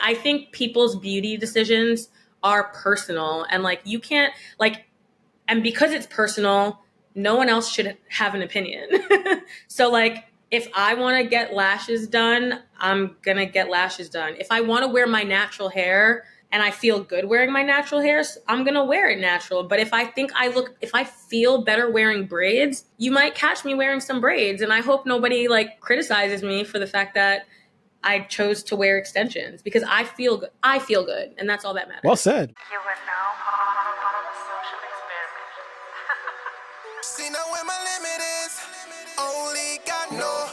I think people's beauty decisions are personal, and like you can't like, and because it's personal, no one else should have an opinion. So like, if I want to get lashes done, I'm going to get lashes done. If I want to wear my natural hair and I feel good wearing my natural hair, I'm going to wear it natural. But if if I feel better wearing braids, you might catch me wearing some braids. And I hope nobody like criticizes me for the fact that I chose to wear extensions, because I feel good. I feel good. And that's all that matters. Well said. You are now part of a social experiment. See now where my limit is. Only got no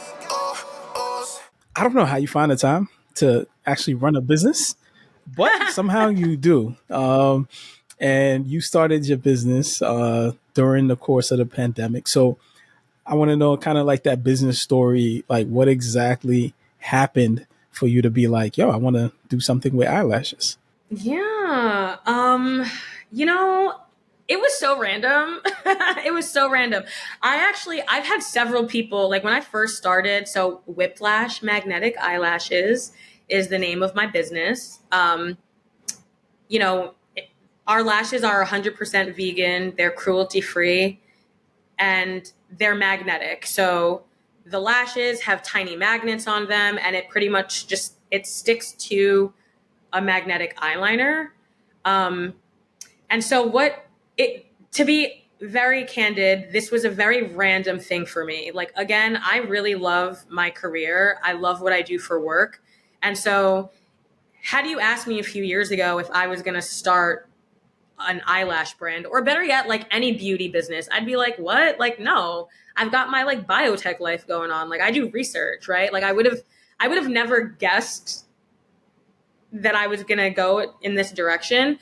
ohs. I don't know how you find the time to actually run a business, but somehow you do. And you started your business during the course of the pandemic. So I want to know kind of like that business story, like what exactly happened for you to be like, yo, I want to do something with eyelashes. Yeah. You know, it was so random. It was so random. I've had several people, like when I first started, so Whipped Lash Magnetic Eyelashes is the name of my business. You know, our lashes are 100% vegan. They're cruelty-free and they're magnetic. So the lashes have tiny magnets on them, and it pretty much just, it sticks to a magnetic eyeliner. And so to be very candid, this was a very random thing for me. Like, again, I really love my career. I love what I do for work. And so had you asked me a few years ago if I was going to start an eyelash brand, or better yet, like any beauty business, I'd be like, what? Like, no, I've got my like biotech life going on. Like I do research, right? Like I would have never guessed that I was going to go in this direction.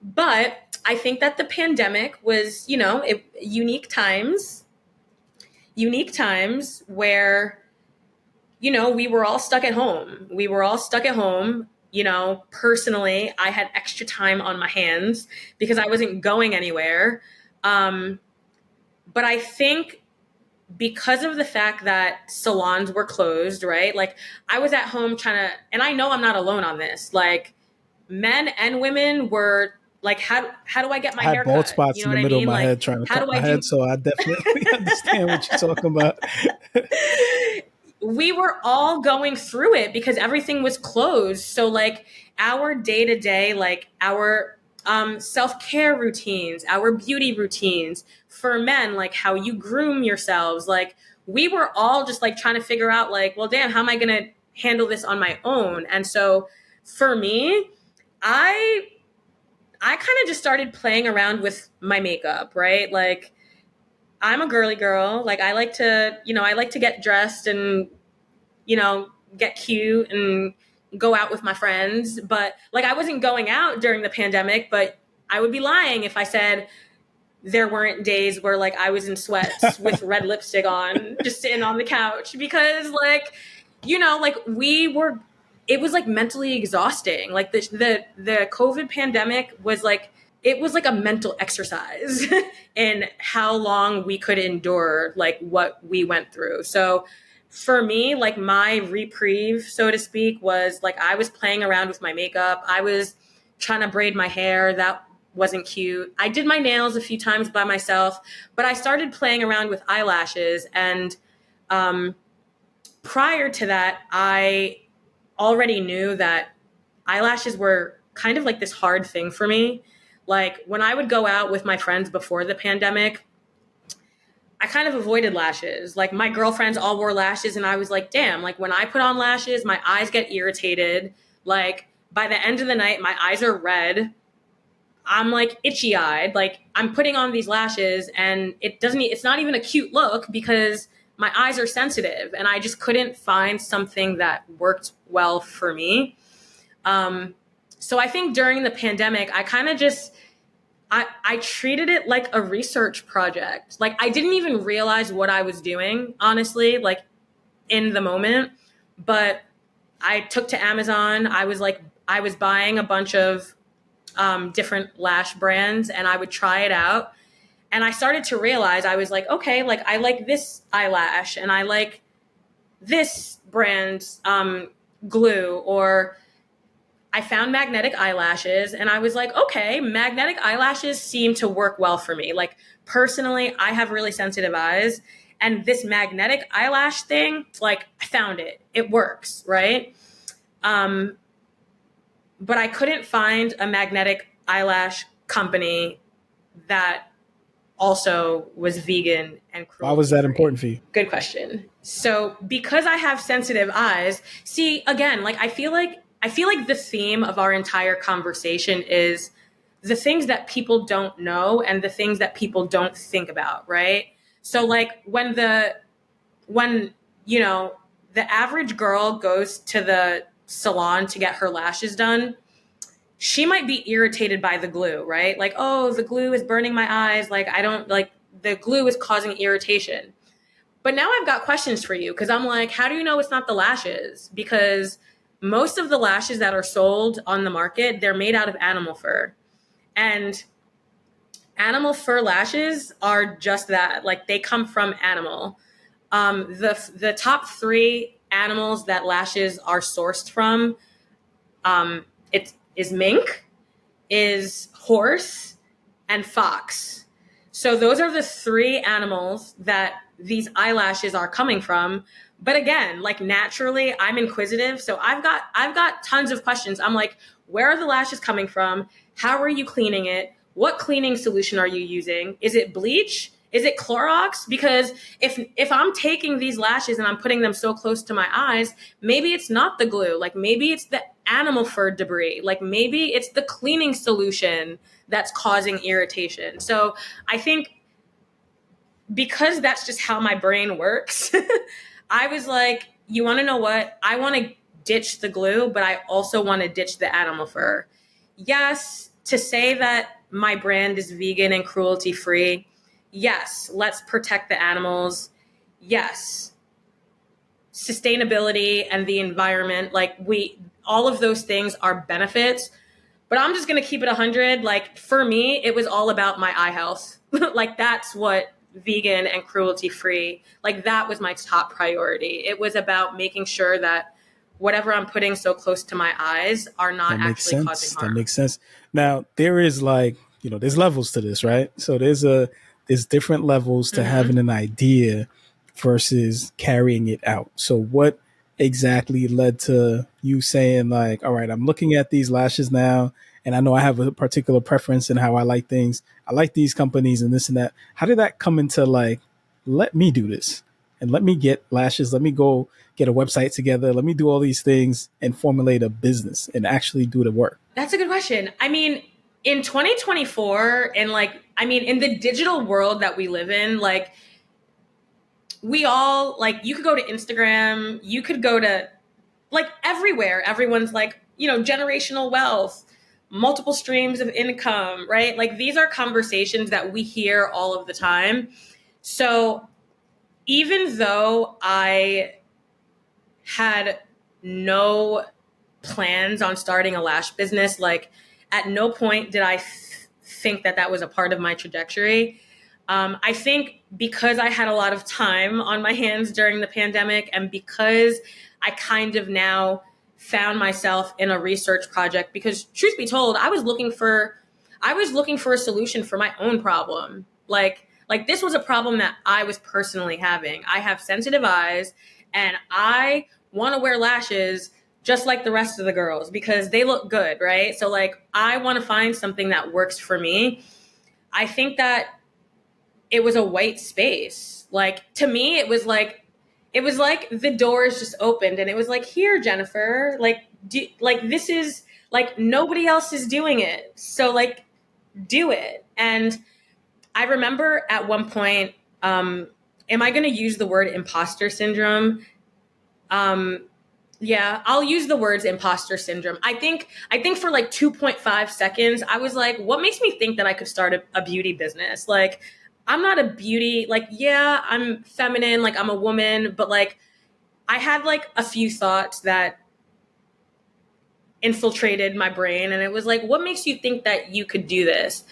But I think that the pandemic was, you know, unique times where, you know, we were all stuck at home. You know, personally, I had extra time on my hands because I wasn't going anywhere. But I think because of the fact that salons were closed, right? Like I was at home trying to, and I know I'm not alone on this, like men and women were like, how do I get my hair cut? I had bald spots You know in the what middle I mean? of my Like, head trying to how cut do my I head, so I definitely understand what you're talking about. We were all going through it because everything was closed. So like our day-to-day, like our self-care routines, our beauty routines for men, like how you groom yourselves, like we were all just like trying to figure out like, well, damn, how am I going to handle this on my own? And so for me, I kind of just started playing around with my makeup, right? Like I'm a girly girl. Like I like to get dressed and, you know, get cute and go out with my friends. But like I wasn't going out during the pandemic, but I would be lying if I said there weren't days where like I was in sweats with red lipstick on, just sitting on the couch, because like, you know, like it was like mentally exhausting. Like the COVID pandemic was like, it was like a mental exercise in how long we could endure like what we went through. So for me, like my reprieve, so to speak, was like I was playing around with my makeup. I was trying to braid my hair. That wasn't cute. I did my nails a few times by myself, but I started playing around with eyelashes. And prior to that, I already knew that eyelashes were kind of like this hard thing for me. Like when I would go out with my friends before the pandemic, I kind of avoided lashes. Like my girlfriends all wore lashes and I was like, damn, like when I put on lashes, my eyes get irritated. Like by the end of the night, my eyes are red. I'm like itchy eyed. Like I'm putting on these lashes and it's not even a cute look because my eyes are sensitive, and I just couldn't find something that worked well for me. So I think during the pandemic, I kind of just, I treated it like a research project. Like I didn't even realize what I was doing, honestly, like in the moment. But I took to Amazon. I was buying a bunch of different lash brands, and I would try it out. And I started to realize, I was like, okay, like I like this eyelash and I like this brand's glue, or I found magnetic eyelashes and I was like, okay, magnetic eyelashes seem to work well for me. Like personally, I have really sensitive eyes and this magnetic eyelash thing, like I found it. It works, right? But I couldn't find a magnetic eyelash company that also was vegan and Why was that cruelty-free. important for you? Good question. So because I have sensitive eyes, see again, like I feel like the theme of our entire conversation is the things that people don't know and the things that people don't think about, right? So like when you know, the average girl goes to the salon to get her lashes done, she might be irritated by the glue, right? Like, oh, the glue is burning my eyes. Like, I don't like the glue is causing irritation. But now I've got questions for you because I'm like, how do you know it's not the lashes? Because most of the lashes that are sold on the market, they're made out of animal fur. And animal fur lashes are just that. Like, they come from animal. The top three animals that lashes are sourced from, it is mink, is horse, and fox. So those are the three animals that these eyelashes are coming from. But again, like naturally, I'm inquisitive, so I've got tons of questions. I'm like, where are the lashes coming from? How are you cleaning it? What cleaning solution are you using? Is it bleach? Is it Clorox? Because if I'm taking these lashes and I'm putting them so close to my eyes, maybe it's not the glue. Like maybe it's the animal fur debris. Like maybe it's the cleaning solution that's causing irritation. So I think because that's just how my brain works, I was like, you want to know what? I want to ditch the glue, but I also want to ditch the animal fur. Yes, to say that my brand is vegan and cruelty free. Yes, let's protect the animals. Yes, sustainability and the environment, like all of those things are benefits. But I'm just going to keep it 100. Like for me, it was all about my eye health. Like that's what vegan and cruelty free, like that was my top priority. It was about making sure that whatever I'm putting so close to my eyes are not That makes actually causing sense. That harm. makes sense. Now there is like, there's levels to this, right? So there's different levels to having an idea versus carrying it out. So what exactly led to you saying like, all right, I'm looking at these lashes now and I know I have a particular preference in how I like things. I like these companies and this and that. How did that come into like, let me do this and let me get lashes. Let me go get a website together. Let me do all these things and formulate a business and actually do the work. That's a good question. I mean, in 2024 and in the digital world that we live in, like we all like you could go to Instagram, you could go to like everywhere. Everyone's like, generational wealth, multiple streams of income, right? Like these are conversations that we hear all of the time. So even though I had no plans on starting a lash business, like at no point did I think that that was a part of my trajectory. I think because I had a lot of time on my hands during the pandemic and because I kind of now found myself in a research project, because truth be told, I was looking for a solution for my own problem. Like this was a problem that I was personally having. I have sensitive eyes and I want to wear lashes just like the rest of the girls because they look good, right? So like I want to find something that works for me. I think that it was a white space. Like to me, it was like the doors just opened and it was like, here, Jennifer, this is like nobody else is doing it. So like do it. And I remember at one point, am I going to use the word imposter syndrome? Yeah, I'll use the words imposter syndrome. I think for like 2.5 seconds, I was like, what makes me think that I could start a beauty business? Like, I'm not a beauty, like, yeah, I'm feminine, like I'm a woman, but like I had like a few thoughts that infiltrated my brain and it was like, what makes you think that you could do this?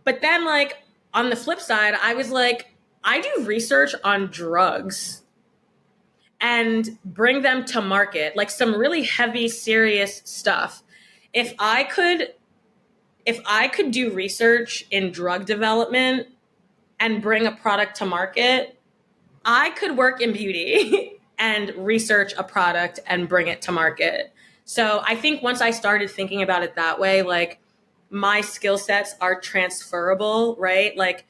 But then like on the flip side, I was like, I do research on drugs. and bring them to market, like some really heavy, serious stuff. If I could do research in drug development and bring a product to market, I could work in beauty and research a product and bring it to market. So I think once I started thinking about it that way, like my skill sets are transferable, right? Like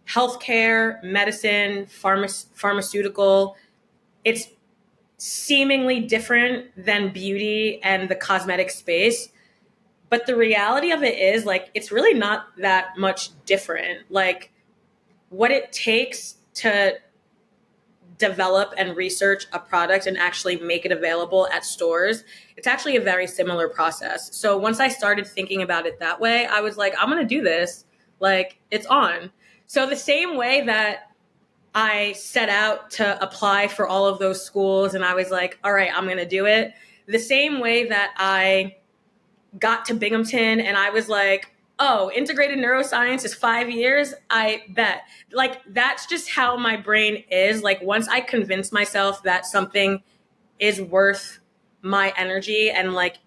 healthcare, medicine, pharmaceutical, it's seemingly different than beauty and the cosmetic space. But the reality of it is, like, it's really not that much different. Like, what it takes to develop and research a product and actually make it available at stores, it's actually a very similar process. So once I started thinking about it that way, I was like, I'm going to do this. Like, it's on. So the same way that I set out to apply for all of those schools and I was like, all right, I'm going to do it. The same way that I got to Binghamton and I was like, oh, integrated neuroscience is 5 years, I bet. Like, that's just how my brain is. Like, once I convince myself that something is worth my energy and like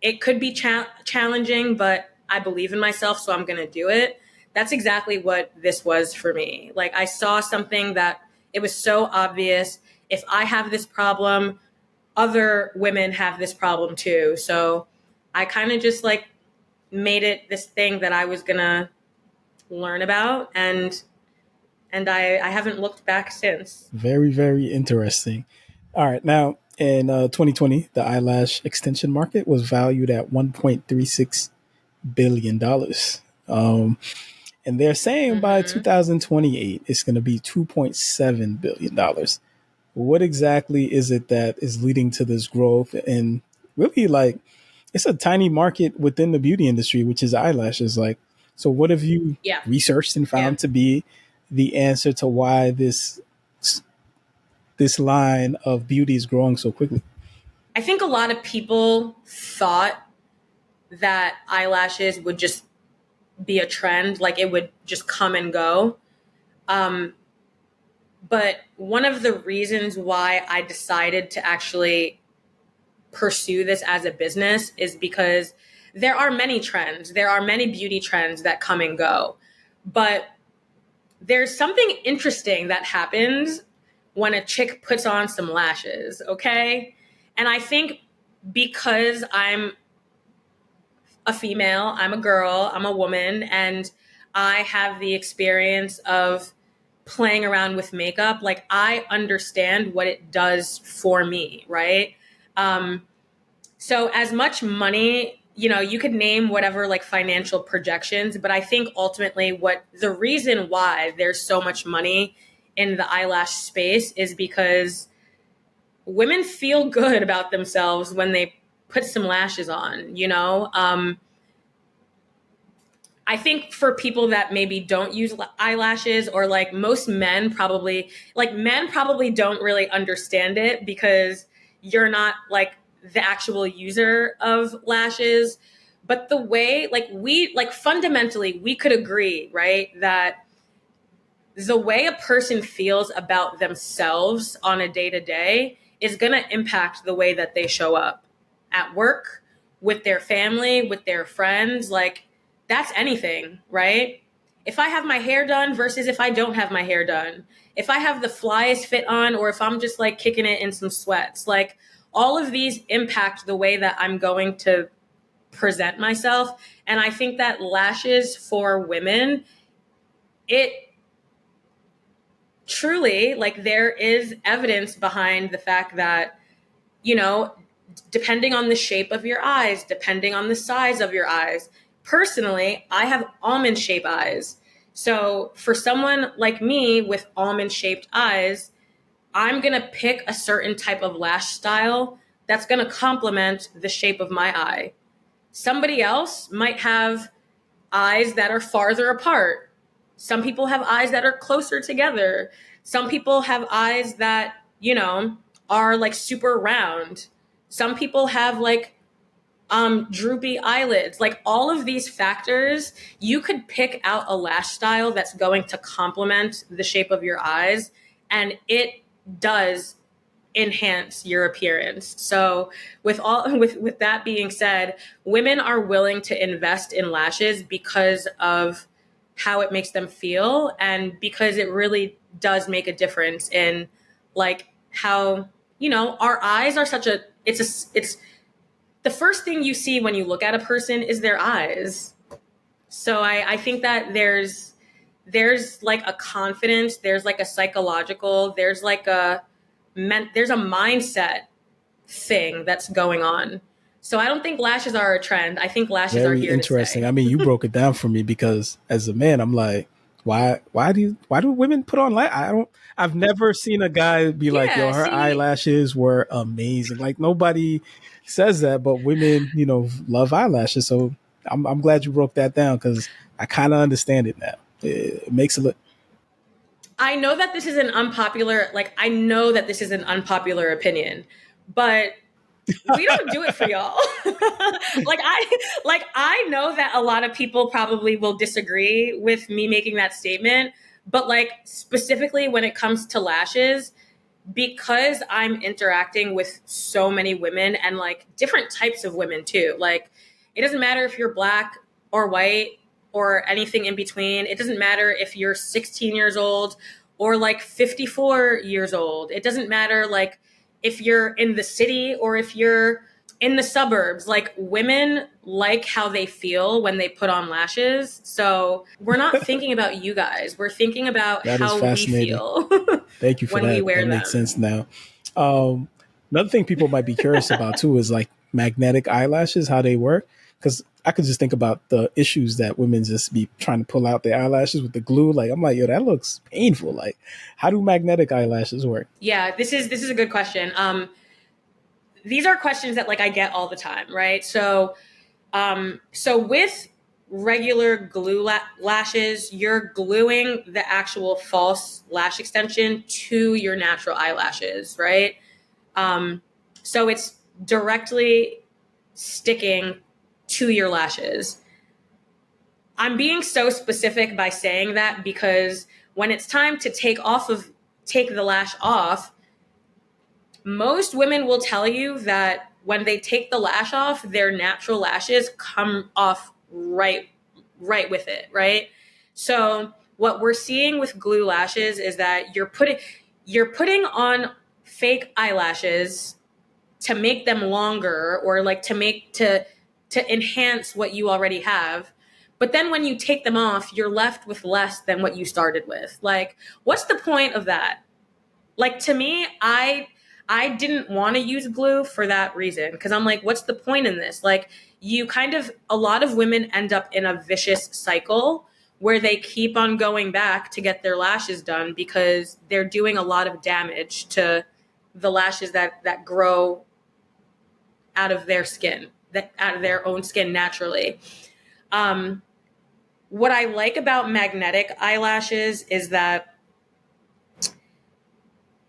it could be challenging, but I believe in myself, so I'm going to do it. That's exactly what this was for me. Like, I saw something that it was so obvious. If I have this problem, other women have this problem too. So I kind of just like made it this thing that I was going to learn about. And I haven't looked back since. Very, very interesting. All right. Now, in 2020, the eyelash extension market was valued at $1.36 billion. And they're saying by 2028, it's going to be $2.7 billion. What exactly is it that is leading to this growth? And really, like, it's a tiny market within the beauty industry, which is eyelashes. Like, so what have you Yeah. researched and found to be the answer to why this line of beauty is growing so quickly? I think a lot of people thought that eyelashes would just be a trend, like it would just come and go. But one of the reasons why I decided to actually pursue this as a business is because there are many trends. There are many beauty trends that come and go. But there's something interesting that happens when a chick puts on some lashes, okay? And I think because I'm a female, I'm a girl, I'm a woman, and I have the experience of playing around with makeup, like I understand what it does for me, right? So as much money, you know, you could name whatever like financial projections, but I think ultimately what the reason why there's so much money in the eyelash space is because women feel good about themselves when they put some lashes on, you know? I think for people that maybe don't use eyelashes, or like most men probably don't really understand it because you're not like the actual user of lashes. But the way like fundamentally we could agree, right, that the way a person feels about themselves on a day to day is going to impact the way that they show up at work, with their family, with their friends. Like, that's anything, right? If I have my hair done versus if I don't have my hair done, if I have the flyest fit on, or if I'm just like kicking it in some sweats, like all of these impact the way that I'm going to present myself. And I think that lashes for women, it truly, like, there is evidence behind the fact that, you know, depending on the shape of your eyes, depending on the size of your eyes. Personally, I have almond shaped eyes. So for someone like me with almond shaped eyes, I'm going to pick a certain type of lash style that's going to complement the shape of my eye. Somebody else might have eyes that are farther apart. Some people have eyes that are closer together. Some people have eyes that, you know, are like super round. Some people have like droopy eyelids. Like, all of these factors, you could pick out a lash style that's going to complement the shape of your eyes, and it does enhance your appearance. So with that being said, women are willing to invest in lashes because of how it makes them feel, and because it really does make a difference in like how, you know, our eyes are such a it's the first thing you see when you look at a person is their eyes. So I think that there's like a confidence, there's like a psychological, there's a mindset thing that's going on. So I don't think lashes are a trend. I think lashes are Very here to interesting. stay. I mean, you broke it down for me because as a man, I'm like, why do women put on I've never seen a guy be like, yo, Yeah, her see, eyelashes were amazing. Like nobody says that, but women, you know, love eyelashes. So I'm glad you broke that down because I kind of understand it now. It makes it look. I know that this is an unpopular, like, I know that this is an unpopular opinion, but we don't do it for y'all. I know that a lot of people probably will disagree with me making that statement, but like specifically when it comes to lashes, because I'm interacting with so many women and like different types of women too. Like it doesn't matter if you're black or white or anything in between. It doesn't matter if you're 16 years old or like 54 years old. It doesn't matter like if you're in the city or if you're in the suburbs. Like women like how they feel when they put on lashes. So we're not thinking about you guys. We're thinking about That is how we fascinating. feel Thank you for when we that. That wear makes them. sense now. Um, Another thing people might be curious about too is like magnetic eyelashes, how they work. Because I could just think about the issues that women just be trying to pull out their eyelashes with the glue. Like I'm like, yo, that looks painful. Like, how do magnetic eyelashes work? Yeah, this is a good question. These are questions that like I get all the time, right? So with regular lashes, you're gluing the actual false lash extension to your natural eyelashes, right? Um, so it's directly sticking to your lashes. I'm being so specific by saying that because when it's time to take the lash off, most women will tell you that when they take the lash off, their natural lashes come off right with it, right? So what we're seeing with glue lashes is that you're putting on fake eyelashes to make them longer or like to enhance what you already have. But then when you take them off, you're left with less than what you started with. Like, what's the point of that? Like to me, I didn't want to use glue for that reason because I'm like, what's the point in this? Like a lot of women end up in a vicious cycle where they keep on going back to get their lashes done because they're doing a lot of damage to the lashes that grow out of their skin, that out of their own skin naturally. Um, what I like about magnetic eyelashes is that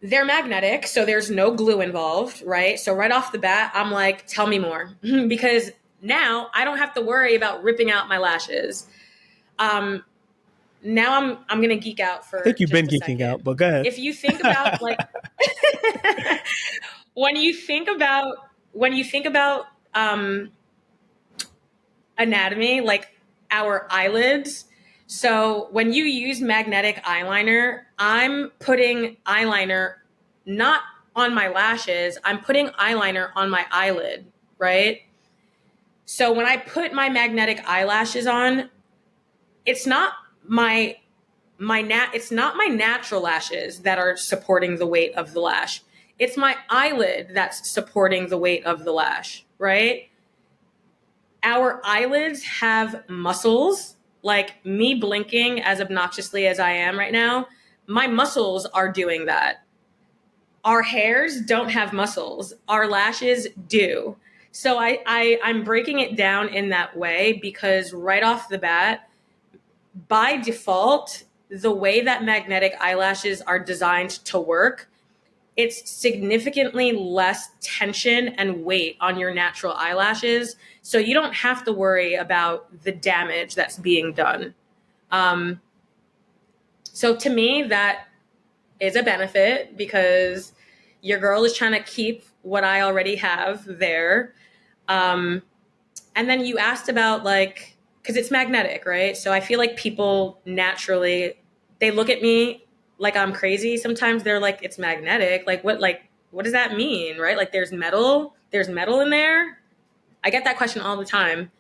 they're magnetic, so there's no glue involved, right? So right off the bat, I'm like, tell me more, because now I don't have to worry about ripping out my lashes. Um, Now I'm gonna geek out I think for you've been just a geeking out, second. but go ahead. If you think about like when you think about when you think about um, anatomy, like our eyelids. So when you use magnetic eyeliner, I'm putting eyeliner not on my lashes, I'm putting eyeliner on my eyelid, right? So when I put my magnetic eyelashes on, it's not my it's not my natural lashes that are supporting the weight of the lash. It's my eyelid that's supporting the weight of the lash, right? Our eyelids have muscles. Like me blinking as obnoxiously as I am right now, my muscles are doing that. Our hairs don't have muscles. Our lashes do. So I'm breaking it down in that way because right off the bat, by default, the way that magnetic eyelashes are designed to work, it's significantly less tension and weight on your natural eyelashes. So you don't have to worry about the damage that's being done. Um, so to me, that is a benefit because Your girl is trying to keep what I already have there. And then you asked about like, because it's magnetic, right? So I feel like people naturally, they look at me like I'm crazy. Sometimes they're like, it's magnetic. What does that mean, right? Like there's metal in there. I get that question all the time.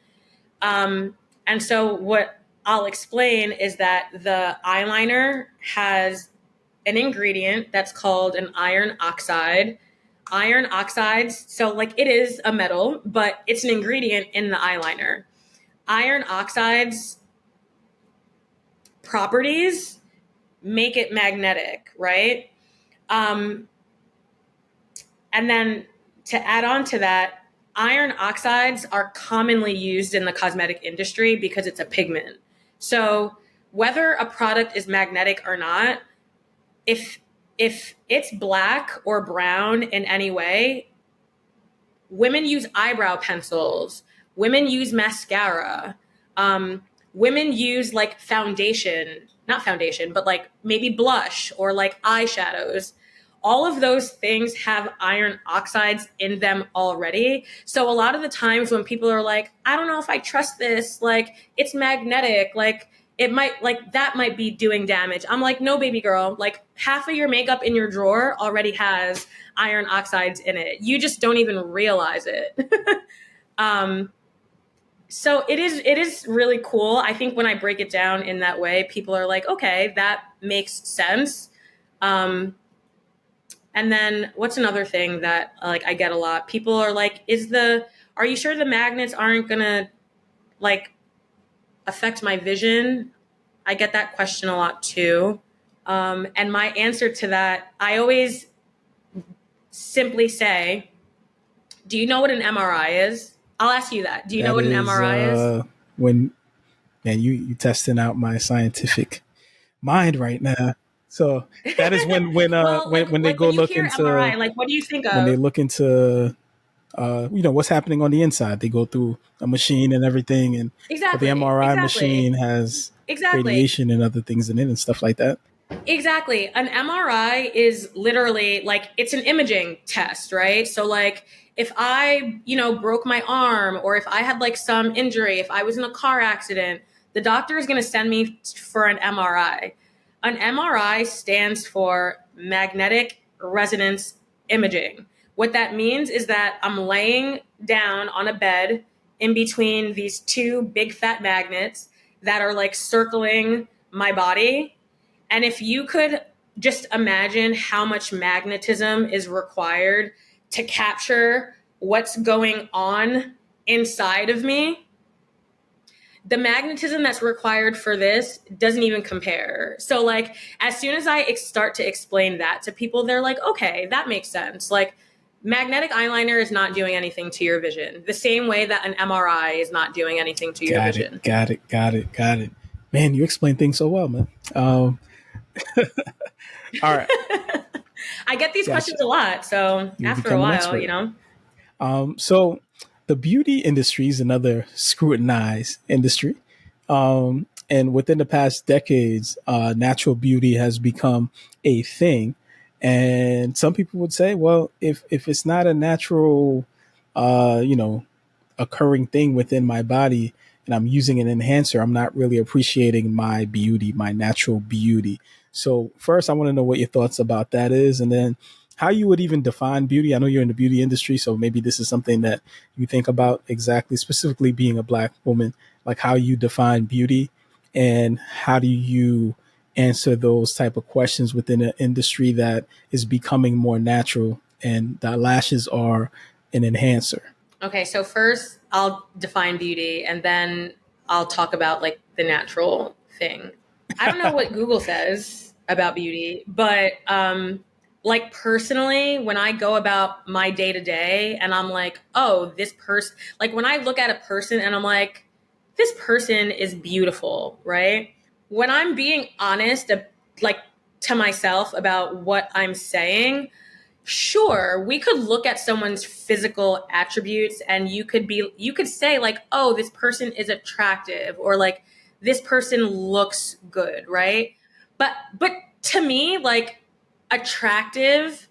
And so what I'll explain is that the eyeliner has an ingredient that's called an iron oxide. Iron oxides, so like it is a metal, but it's an ingredient in the eyeliner. Iron oxides properties make it magnetic, right? Um, and then to add on to that, iron oxides are commonly used in the cosmetic industry because it's a pigment. So whether a product is magnetic or not, if it's black or brown in any way, women use eyebrow pencils, women use mascara, women use like foundation, not foundation, but like maybe blush or like eyeshadows. All of those things have iron oxides in them already. So a lot of the times when people are like, I don't know if I trust this, like it's magnetic, like it might, like that might be doing damage. I'm like, no, baby girl, like half of your makeup in your drawer already has iron oxides in it. You just don't even realize it. um, so it is really cool. I think when I break it down in that way, people are like, okay, that makes sense. Um, and then what's another thing that like I get a lot? People are like, are you sure the magnets aren't gonna like affect my vision? I get that question a lot too. And my answer to that, I always simply say, do you know what an MRI is? I'll ask you that. Do you know That what an is MRI is? when man, you testing out my scientific mind right now. So that is Well, when they like go when you look hear MRI, into like what do you think when they of? look into what's happening on the inside. They go through a machine and everything, and but the Exactly. MRI Exactly. machine has Exactly. radiation and other things in it and stuff like that. Exactly. An MRI is literally like it's an imaging test, right? So like if I, broke my arm or if I had like some injury, if I was in a car accident, the doctor is going to send me for an MRI. An MRI stands for magnetic resonance imaging. What that means is that I'm laying down on a bed in between these two big fat magnets that are like circling my body, and if you could just imagine how much magnetism is required to capture what's going on inside of me, the magnetism that's required for this doesn't even compare. So, like, as soon as I start to explain that to people, they're like, okay, that makes sense. Like, magnetic eyeliner is not doing anything to your vision, the same way that an MRI is not doing anything to your Got it. vision. Got it. Got it. Got it. Man, you explain things so well, man. All right. I get these Gotcha. questions a lot. So, You after a become an while, expert. you know. So the beauty industry is another scrutinized industry. And within the past decades, natural beauty has become a thing. And some people would say, well, if it's not a natural, uh, you know, occurring thing within my body and I'm using an enhancer, I'm not really appreciating my beauty, my natural beauty. So first, I want to know what your thoughts about that is, and then how you would even define beauty. I know you're in the beauty industry, so maybe this is something that you think about exactly, specifically being a Black woman, like how you define beauty and how do you answer those type of questions within an industry that is becoming more natural and the lashes are an enhancer. Okay, so first I'll define beauty and then I'll talk about like the natural thing. I don't know what Google says about beauty, but like personally, when I go about my day to day and I'm like, oh, this person, like when I look at a person and I'm like, this person is beautiful, right? When I'm being honest, like to myself about what I'm saying, sure, we could look at someone's physical attributes and you could say like, oh, this person is attractive or like this person looks good, right? But to me, like attractive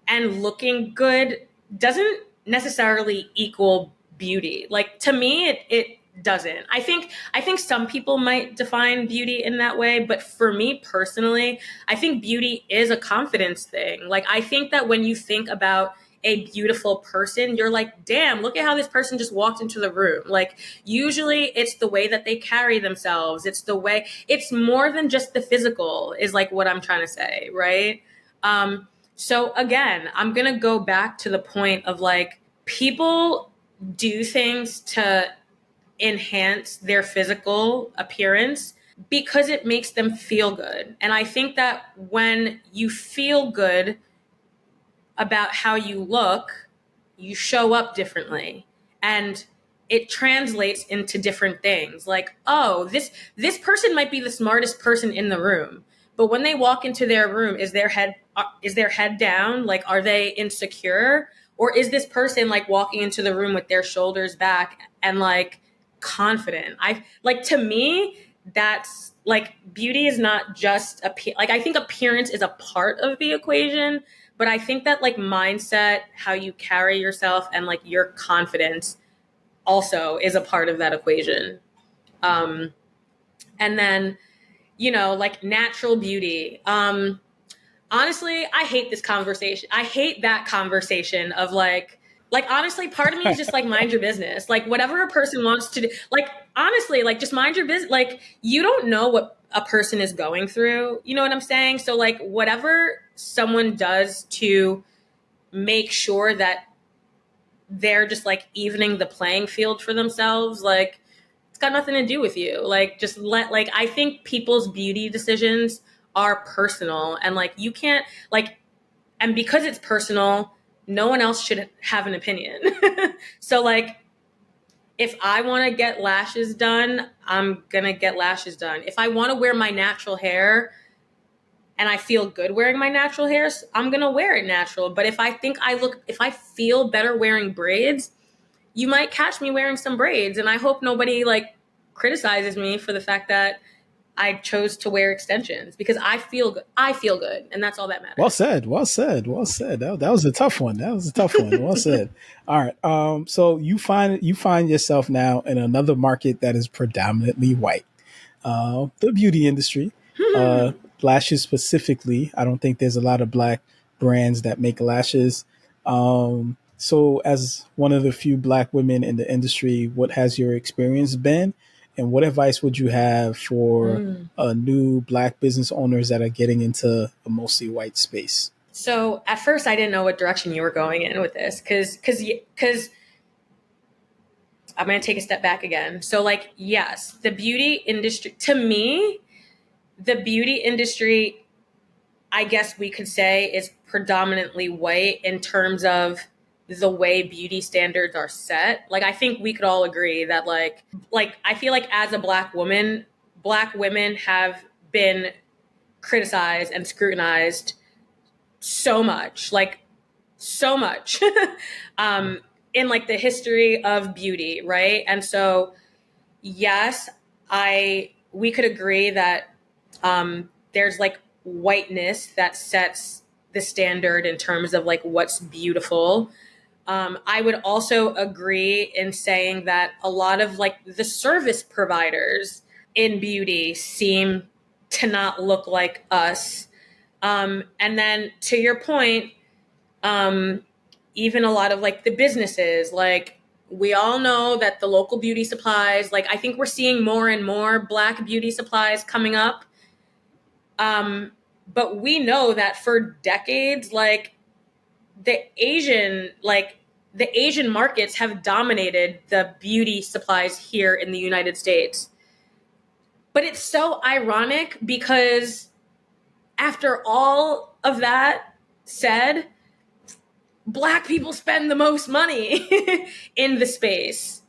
and looking good doesn't necessarily equal beauty. Like, to me, it doesn't. I think some people might define beauty in that way, but for me personally, I think beauty is a confidence thing. Like, I think that when you think about a beautiful person, you're like, damn, look at how this person just walked into the room. Like, usually it's the way that they carry themselves. It's more than just the physical, is like what I'm trying to say, right? So again, I'm going to go back to the point of like, people do things to enhance their physical appearance because it makes them feel good. And I think that when you feel good about how you look, you show up differently. And it translates into different things. Like, oh, this person might be the smartest person in the room, but when they walk into their room, is their head down? Like, are they insecure? Or is this person like walking into the room with their shoulders back and like confident? To me, that's like, beauty is not just like, I think appearance is a part of the equation, but I think that like mindset, how you carry yourself, and like your confidence also is a part of that equation. And then, like natural beauty. Honestly, I hate this conversation. I hate that conversation of like honestly, part of me is just like, mind your business. Like, whatever a person wants to do, like, honestly, like, just mind your business. Like, you don't know what a person is going through. You know what I'm saying? So like, whatever someone does to make sure that they're just like evening the playing field for themselves, like, it's got nothing to do with you. Like, just I think people's beauty decisions are personal, and like, you can't like, and because it's personal, no one else should have an opinion. So like, if I want to get lashes done, I'm gonna get lashes done. If I want to wear my natural hair and I feel good wearing my natural hair, I'm gonna wear it natural. But if I feel better wearing braids, you might catch me wearing some braids. And I hope nobody like criticizes me for the fact that I chose to wear extensions, because I feel good. I feel good, and that's all that matters. Well said. Well said. Well said. That was a tough one. That was a tough one. Well said. All right. So you find yourself now in another market that is predominantly white. The beauty industry, lashes specifically. I don't think there's a lot of black brands that make lashes. So as one of the few black women in the industry, what has your experience been? And what advice would you have for new black business owners that are getting into a mostly white space? So at first, I didn't know what direction you were going in with this, because I'm going to take a step back again. So like, yes, the beauty industry, to me, the beauty industry, I guess we could say, is predominantly white in terms of the way beauty standards are set. Like, I think we could all agree that like I feel like as a black woman, black women have been criticized and scrutinized so much, like so much, in like the history of beauty, right? And so, yes, we could agree that there's like whiteness that sets the standard in terms of like what's beautiful. I would also agree in saying that a lot of like the service providers in beauty seem to not look like us. And then to your point, even a lot of like the businesses, like, we all know that the local beauty supplies, like, I think we're seeing more and more black beauty supplies coming up. But we know that for decades, like the Asian markets have dominated the beauty supplies here in the United States. But it's so ironic because after all of that said, black people spend the most money in the space.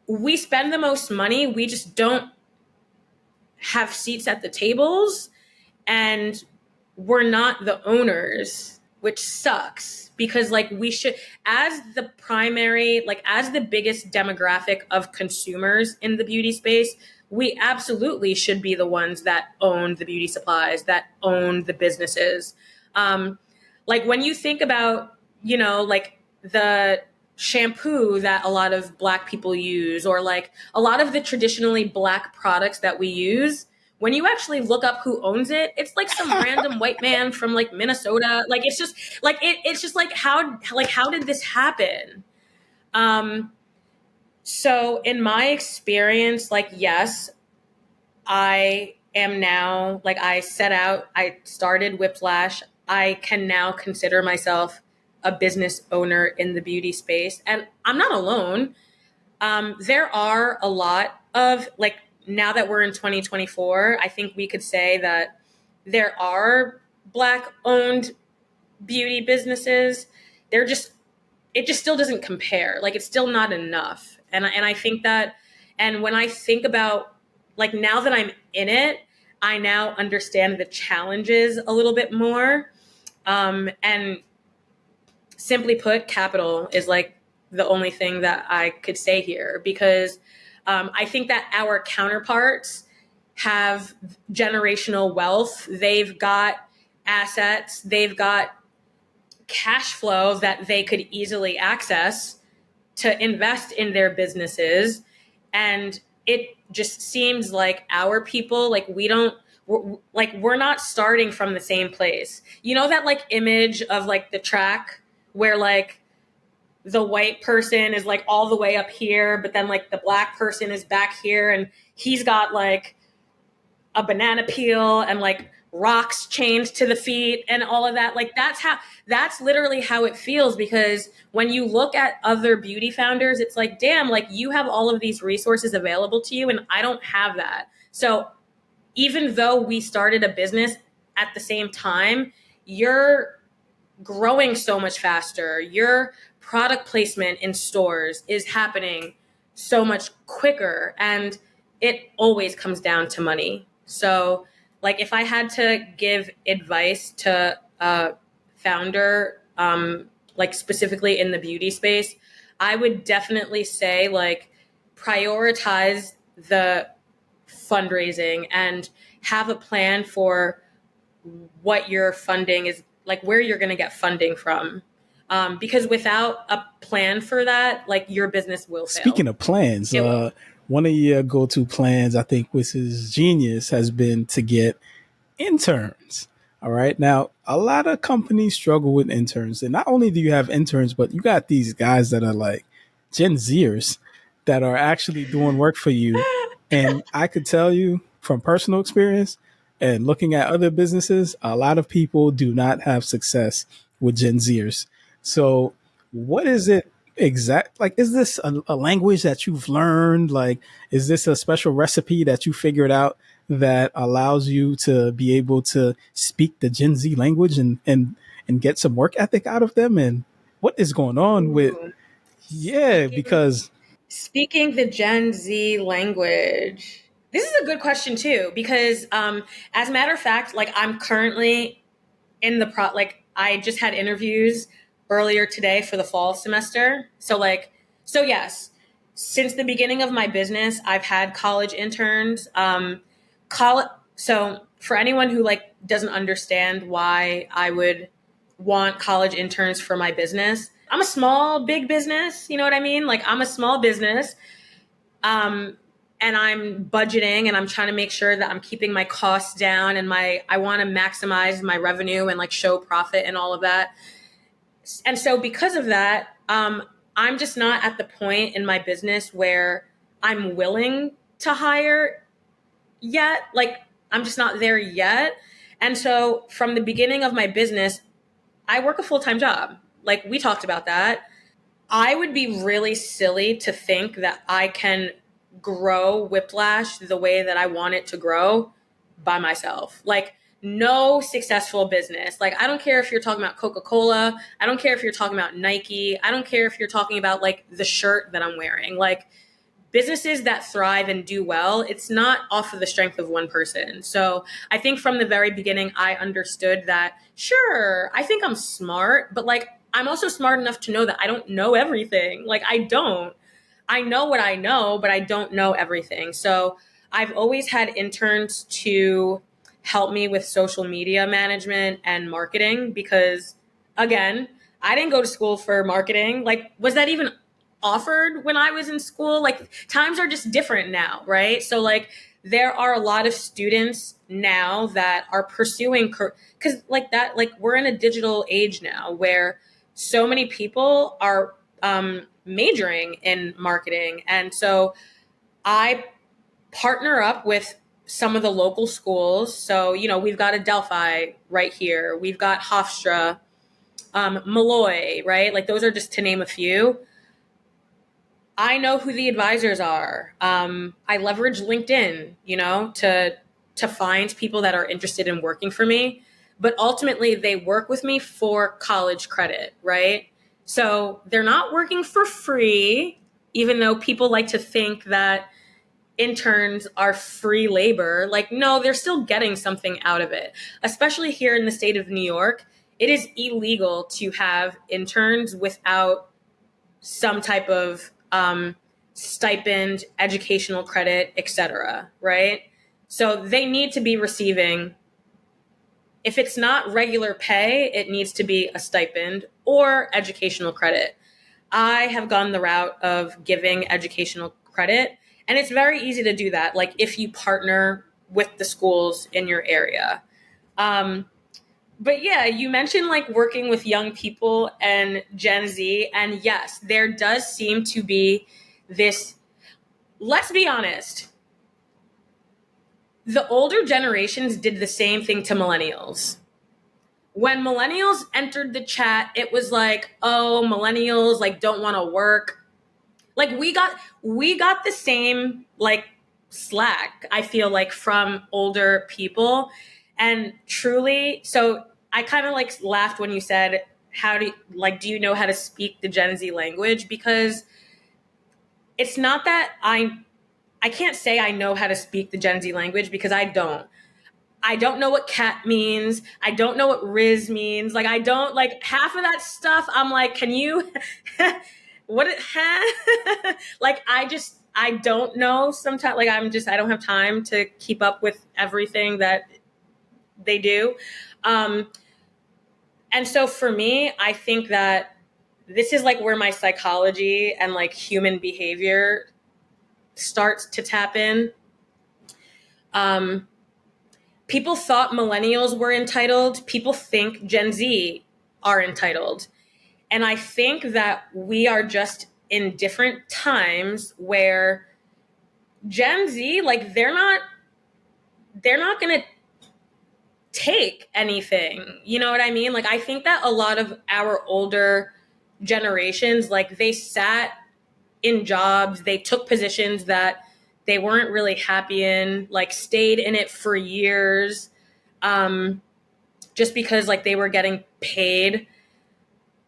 We spend the most money. We just don't have seats at the tables, and we're not the owners, which sucks, because like, we should, as the primary, like as the biggest demographic of consumers in the beauty space, we absolutely should be the ones that own the beauty supplies, that own the businesses. Like when you think about, like the shampoo that a lot of Black people use, or like a lot of the traditionally Black products that we use, when you actually look up who owns it, it's like some random white man from like Minnesota. Like it's just like it's just like how did this happen? So in my experience, like yes, I am now, like I started Whipped Lash. I can now consider myself a business owner in the beauty space. And I'm not alone. There are a lot of, like, now that we're in 2024, I think we could say that there are Black owned beauty businesses. It just still doesn't compare. Like, it's still not enough. And I think that, and when I think about, like, now that I'm in it, I now understand the challenges a little bit more. And simply put, capital is like the only thing that I could say here, because I think that our counterparts have generational wealth. They've got assets, they've got cash flow that they could easily access to invest in their businesses. And it just seems like our people, like we're not starting from the same place. You know, that like image of like the track where like the white person is like all the way up here, but then like the Black person is back here, and he's got like a banana peel and like rocks chained to the feet and all of that. Like that's literally how it feels, because when you look at other beauty founders, it's like, damn, like you have all of these resources available to you and I don't have that. So even though we started a business at the same time, you're growing so much faster. Your product placement in stores is happening so much quicker, and it always comes down to money. So, like, if I had to give advice to a founder, like specifically in the beauty space, I would definitely say, like, prioritize the fundraising and have a plan for what your funding is, like where you're going to get funding from. Because without a plan for that, like your business will fail. Speaking of plans, one of your go-to plans, I think, which is genius, has been to get interns. All right. Now, a lot of companies struggle with interns. And not only do you have interns, but you got these guys that are like Gen Zers that are actually doing work for you. And I could tell you from personal experience and looking at other businesses, a lot of people do not have success with Gen Zers. So what is it exact? Like, is this a language that you've learned? Like, is this a special recipe that you figured out that allows you to be able to speak the Gen Z language and get some work ethic out of them? And what is going on with, because Speaking the Gen Z language. This is a good question too, because as a matter of fact, like I'm currently in the like I just had interviews earlier today for the fall semester. So yes, since the beginning of my business, I've had college interns. So for anyone who like doesn't understand why I would want college interns for my business, I'm a small, big business. You know what I mean? Like I'm a small business. And I'm budgeting and I'm trying to make sure that I'm keeping my costs down and I want to maximize my revenue and like show profit and all of that. And so because of that, I'm just not at the point in my business where I'm willing to hire yet. Like I'm just not there yet. And so from the beginning of my business, I work a full-time job. Like we talked about that. I would be really silly to think that I can grow Whipped Lash the way that I want it to grow by myself. Like no successful business. Like I don't care if you're talking about Coca-Cola. I don't care if you're talking about Nike. I don't care if you're talking about like the shirt that I'm wearing. Like businesses that thrive and do well, it's not off of the strength of one person. So I think from the very beginning, I understood that, sure, I think I'm smart, but like, I'm also smart enough to know that I don't know everything. Like I don't. I know what I know, but I don't know everything. So I've always had interns to help me with social media management and marketing because again, I didn't go to school for marketing. Like, was that even offered when I was in school? Like, times are just different now, right? So, like, there are a lot of students now that are pursuing, because, like, that, like, we're in a digital age now where so many people are majoring in marketing. And so I partner up with some of the local schools. So, you know, we've got Adelphi right here. We've got Hofstra, Malloy, right? Like, those are just to name a few. I know who the advisors are. I leverage LinkedIn, you know, to find people that are interested in working for me. But ultimately, they work with me for college credit, right? So they're not working for free, even though people like to think that interns are free labor. Like, no, they're still getting something out of it. Especially here in the state of New York, it is illegal to have interns without some type of stipend, educational credit, etc. Right? So they need to be receiving, if it's not regular pay, it needs to be a stipend or educational credit. I have gone the route of giving educational credit, and it's very easy to do that, like if you partner with the schools in your area. But yeah, you mentioned like working with young people and Gen Z, and yes, there does seem to be this, let's be honest, the older generations did the same thing to millennials. When millennials entered the chat, it was like, oh, millennials like don't want to work. Like we got the same like slack, I feel like, from older people. And truly, so I kind of like laughed when you said, how do you know how to speak the Gen Z language? Because it's not that I can't say I know how to speak the Gen Z language, because I don't. I don't know what cat means. I don't know what Riz means. Like, I don't, like, half of that stuff. I'm like, can you, what, like, I don't know sometimes. Like, I don't have time to keep up with everything that they do. And so for me, I think that this is like where my psychology and like human behavior starts to tap in. People thought millennials were entitled. People think Gen Z are entitled. And I think that we are just in different times where Gen Z, like, they're not going to take anything. You know what I mean? Like, I think that a lot of our older generations, like, they sat in jobs, they took positions that they weren't really happy in, like stayed in it for years, just because like they were getting paid.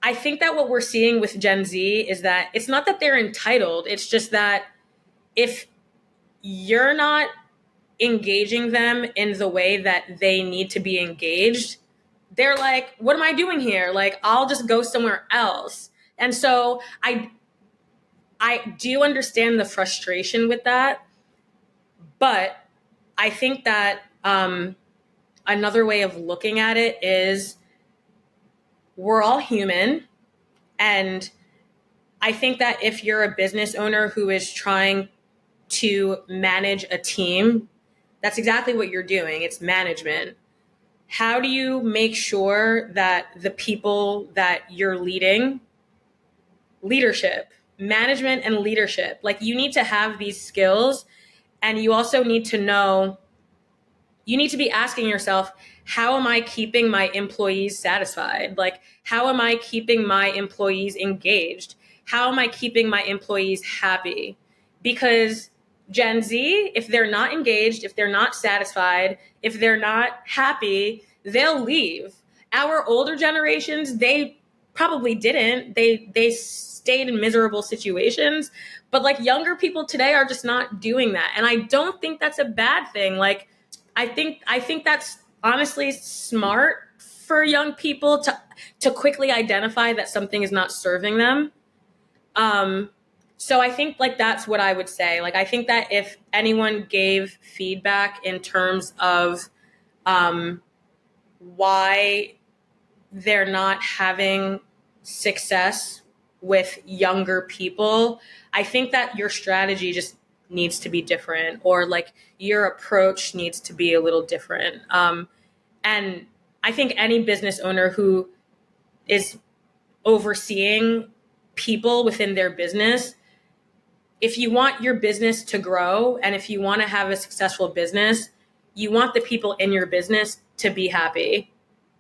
I think that what we're seeing with Gen Z is that it's not that they're entitled. It's just that if you're not engaging them in the way that they need to be engaged, they're like, what am I doing here? Like, I'll just go somewhere else. And so I do understand the frustration with that, but I think that another way of looking at it is we're all human. And I think that if you're a business owner who is trying to manage a team, that's exactly what you're doing. It's management. How do you make sure that the people that you're leading, leadership, management and leadership, like, you need to have these skills, and you also need to know, you need to be asking yourself, how am I keeping my employees satisfied? Like, how am I keeping my employees engaged? How am I keeping my employees happy? Because Gen Z, if they're not engaged, if they're not satisfied, if they're not happy, they'll leave. Our older generations, they probably didn't. They stayed in miserable situations. But like, younger people today are just not doing that. And I don't think that's a bad thing. Like, I think that's honestly smart for young people to quickly identify that something is not serving them. So I think like that's what I would say. Like, I think that if anyone gave feedback in terms of why they're not having success with younger people, I think that your strategy just needs to be different, or like your approach needs to be a little different. And I think any business owner who is overseeing people within their business, if you want your business to grow and if you want to have a successful business, you want the people in your business to be happy.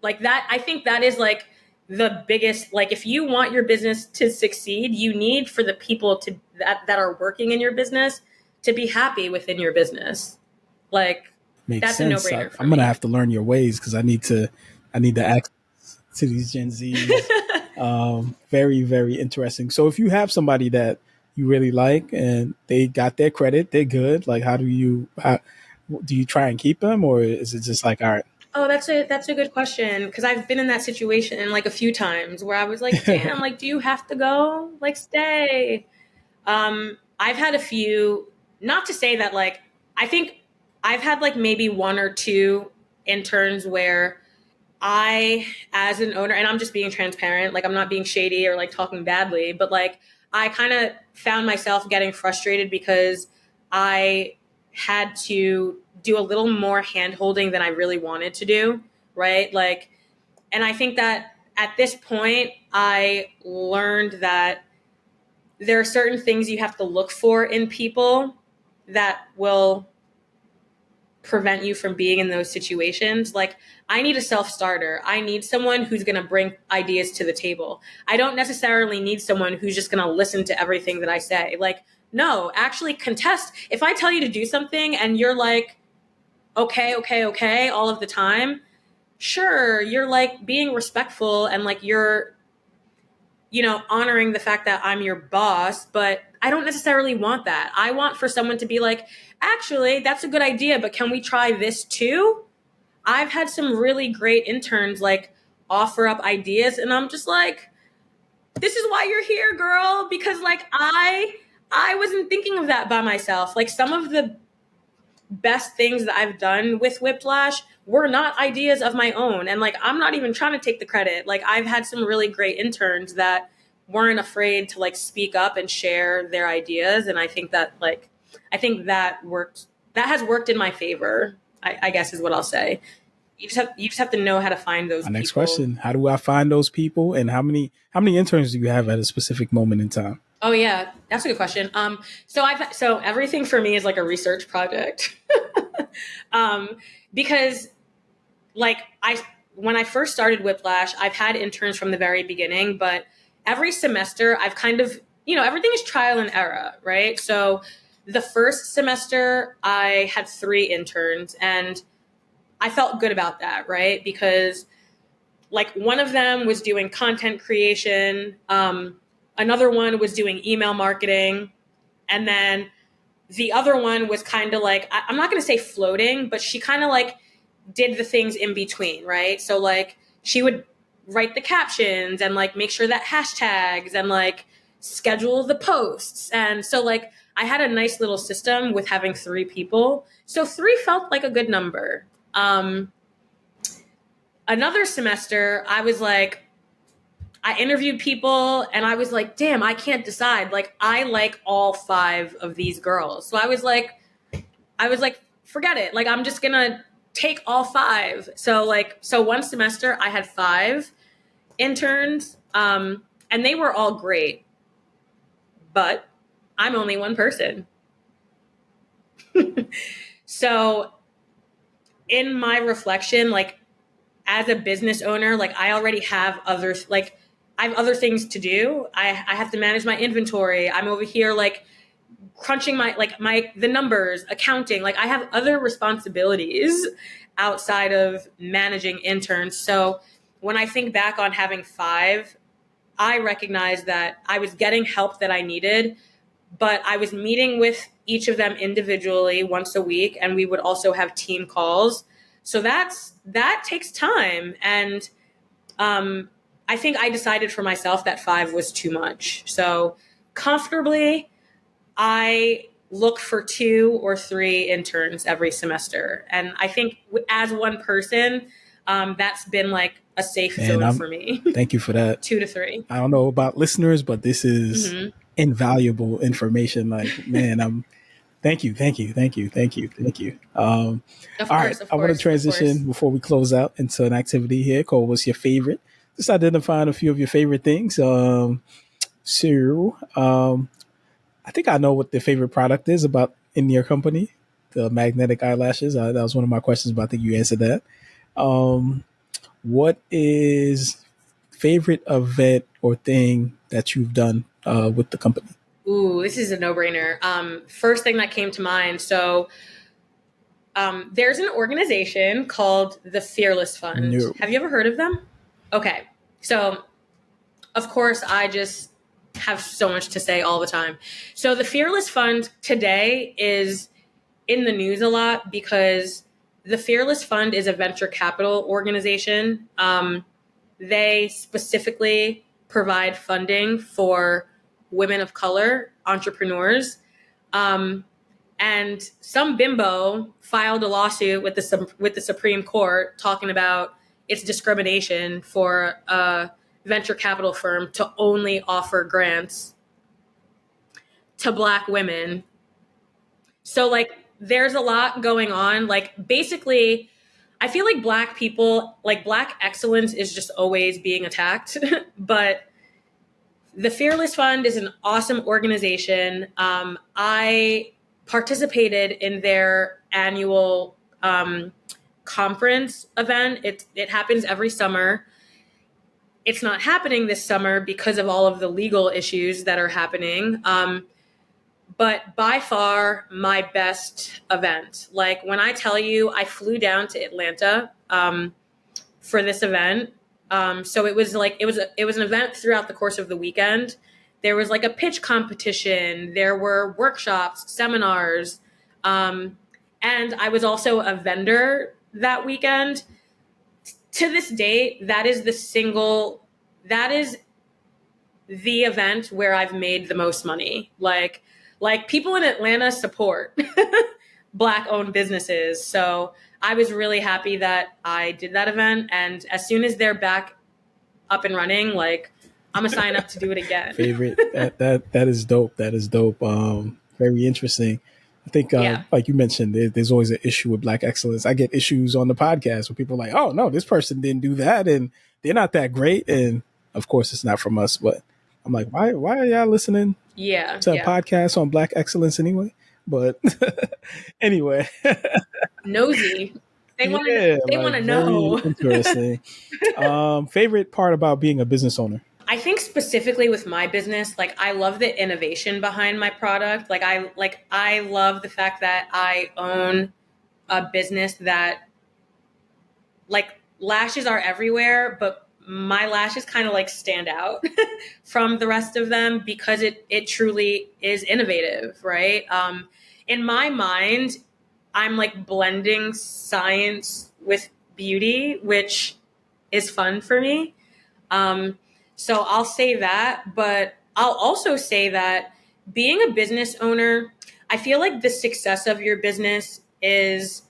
Like that, I think that is like the biggest, like if you want your business to succeed, you need for the people to that are working in your business to be happy within your business. Like Makes that's sense. a no-brainer for I'm gonna me. have to learn your ways because I need to access to these Gen Zs. Very, very interesting. So if you have somebody that you really like and they got their credit, they're good. Like, how do you try and keep them, or is it just like, all right? Oh, that's a good question, because I've been in that situation like a few times where I was like, damn, like do you have to go? Like stay. I've had a few, not to say that like, I think I've had like maybe one or two interns where I, as an owner, and I'm just being transparent, like I'm not being shady or like talking badly, but like I kind of found myself getting frustrated because I had to do a little more hand holding than I really wanted to do, right? Like, and I think that at this point, I learned that there are certain things you have to look for in people that will prevent you from being in those situations. Like, I need a self-starter. I need someone who's going to bring ideas to the table. I don't necessarily need someone who's just going to listen to everything that I say. Like, no, actually contest. If I tell you to do something and you're like, okay, all of the time, sure, you're like being respectful and like you're, honoring the fact that I'm your boss, but I don't necessarily want that. I want for someone to be like, actually, that's a good idea, but can we try this too? I've had some really great interns like offer up ideas, and I'm just like, this is why you're here, girl, because like I wasn't thinking of that by myself. Like some of the best things that I've done with Whipped Lash were not ideas of my own. And like, I'm not even trying to take the credit. Like I've had some really great interns that weren't afraid to like speak up and share their ideas. And I think that that worked. That has worked in my favor, I guess is what I'll say. You just have to know how to find those My next people. question: how do I find those people, and how many interns do you have at a specific moment in time? Oh yeah, that's a good question. So everything for me is like a research project. um, because like when I first started Whipped Lash, I've had interns from the very beginning, but every semester I've kind of, everything is trial and error, right? So the first semester I had 3 interns and I felt good about that, right? Because like one of them was doing content creation, another one was doing email marketing, and then the other one was kind of like, I'm not going to say floating, but she kind of like did the things in between, right? So like she would write the captions and like make sure that hashtags and like schedule the posts. And so like I had a nice little system with having 3 people. So 3 felt like a good number. Another semester, I was like, I interviewed people and I was like, damn, I can't decide. Like, I like all 5 of these girls. So I was like, forget it. Like, I'm just gonna take all 5. So one semester I had 5 interns, and they were all great, but I'm only one person. So in my reflection, like as a business owner, like I already have I have other things to do. I have to manage my inventory. I'm over here like crunching the numbers, accounting. Like I have other responsibilities outside of managing interns. So when I think back on having 5, I recognize that I was getting help that I needed, but I was meeting with each of them individually once a week, and we would also have team calls. So that takes time, and I think I decided for myself that 5 was too much. So comfortably, I look for 2 or 3 interns every semester, and I think as one person, that's been like a safe And zone for me. thank you for that. 2 to 3. I don't know about listeners, but this is invaluable information. Like, man, thank you, thank you, thank you, thank you, thank you. All right, I want to transition before we close out into an activity here. Cole, what's your favorite? Just identifying a few of your favorite things. I think I know what the favorite product is about in your company, the magnetic eyelashes. That was one of my questions, but I think you answered that. What is favorite event or thing that you've done with the company? Ooh, this is a no-brainer. First thing that came to mind. So there's an organization called the Fearless Fund. No. Have you ever heard of them? Okay. So, of course, I just have so much to say all the time. So the Fearless Fund today is in the news a lot because the Fearless Fund is a venture capital organization. They specifically provide funding for women of color entrepreneurs. And some bimbo filed a lawsuit with the Supreme Court talking about its discrimination for a venture capital firm to only offer grants to Black women. So, like, there's a lot going on. Like, basically, I feel like Black people, like, Black excellence is just always being attacked. But the Fearless Fund is an awesome organization. I participated in their annual conference event. It happens every summer. It's not happening this summer because of all of the legal issues that are happening. But by far my best event. Like, when I tell you, I flew down to Atlanta for this event. So it was an event throughout the course of the weekend. There was like a pitch competition. There were workshops, seminars. And I was also a vendor that weekend. To this date, that is the event where I've made the most money. Like people in Atlanta support Black owned businesses. So I was really happy that I did that event. And as soon as they're back up and running, like, I'm gonna sign up to do it again. Favorite. That is dope. That is dope. Very interesting. I think, like you mentioned, there's always an issue with Black excellence. I get issues on the podcast where people are like, oh, no, this person didn't do that and they're not that great. And of course, it's not from us. But I'm like, why are y'all listening to a podcast on Black excellence anyway? But anyway. Nosy. They want to know. Interesting. Favorite part about being a business owner? I think specifically with my business, like, I love the innovation behind my product. I love the fact that I own a business that, like, lashes are everywhere, but my lashes kind of like stand out from the rest of them because it truly is innovative, right? In my mind, I'm like blending science with beauty, which is fun for me. So I'll say that, but I'll also say that being a business owner, I feel like the success of your business is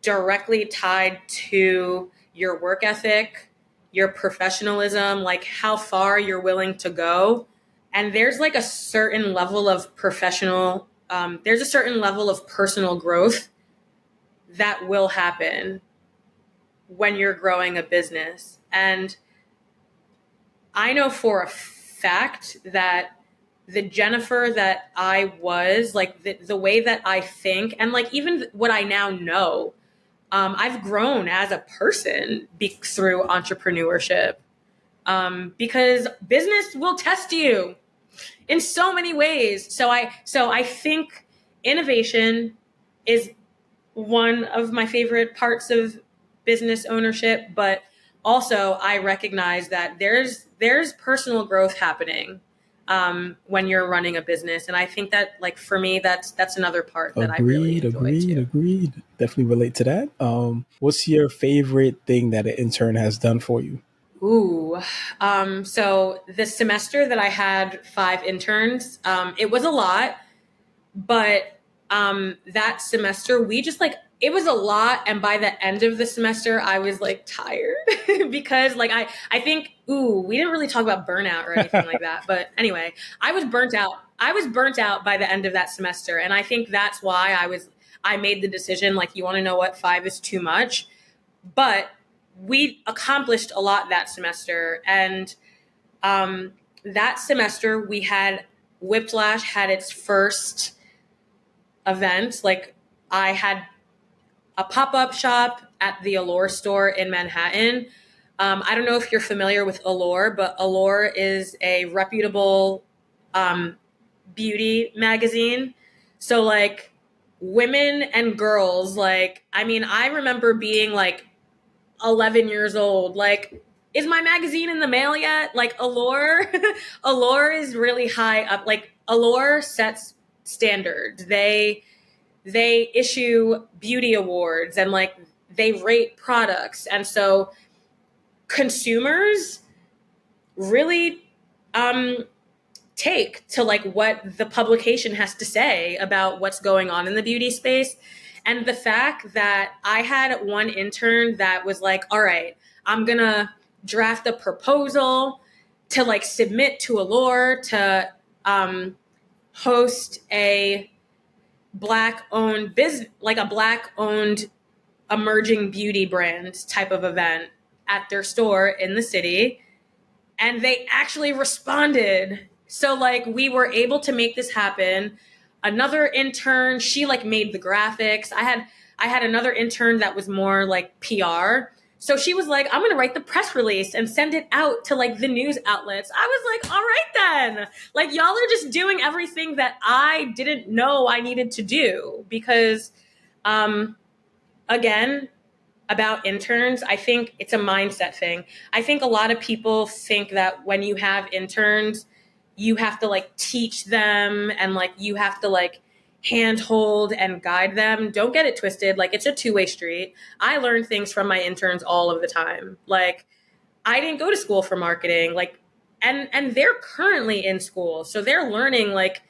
directly tied to your work ethic, your professionalism, like how far you're willing to go. And there's like a certain level of there's a certain level of personal growth that will happen when you're growing a business. And I know for a fact that the Jennifer that I was, like the way that I think, and like even what I now know, I've grown as a person through entrepreneurship, because business will test you in so many ways. So I think innovation is one of my favorite parts of business ownership, but also I recognize that there's personal growth happening when you're running a business. And I think that, like, for me, that's another part that I really enjoy too. Agreed. Definitely relate to that. What's your favorite thing that an intern has done for you? Ooh. So the semester that I had 5 interns, it was a lot, but that semester, we just like, it was a lot. And by the end of the semester, I was like tired because like, I think, we didn't really talk about burnout or anything like that. But anyway, I was burnt out. I was burnt out by the end of that semester. And I think that's why I made the decision, like, you want to know what, 5 is too much. But we accomplished a lot that semester. And that semester we had Whipped Lash had its first event. Like, I had a pop-up shop at the Allure store in Manhattan. I don't know if you're familiar with Allure, but Allure is a reputable beauty magazine. So like women and girls, like, I mean, I remember being like 11 years old, like, is my magazine in the mail yet? Like, Allure, Allure is really high up. Like, Allure sets standards. They issue beauty awards and like they rate products. And so consumers really take to like what the publication has to say about what's going on in the beauty space. And the fact that I had one intern that was like, all right, I'm going to draft a proposal to like submit to Allure to host a Black-owned business, like a Black-owned emerging beauty brand type of event at their store in the city. And they actually responded. So like we were able to make this happen. Another intern, she like made the graphics. I had another intern that was more like PR. So she was like, I'm going to write the press release and send it out to like the news outlets. I was like, all right then. Like, y'all are just doing everything that I didn't know I needed to do. Because again, about interns, I think it's a mindset thing. I think a lot of people think that when you have interns, you have to like teach them and like you have to like handhold and guide them. Don't get it twisted. Like, it's a two-way street. I learn things from my interns all of the time. Like, I didn't go to school for marketing, like, and they're currently in school. So they're learning like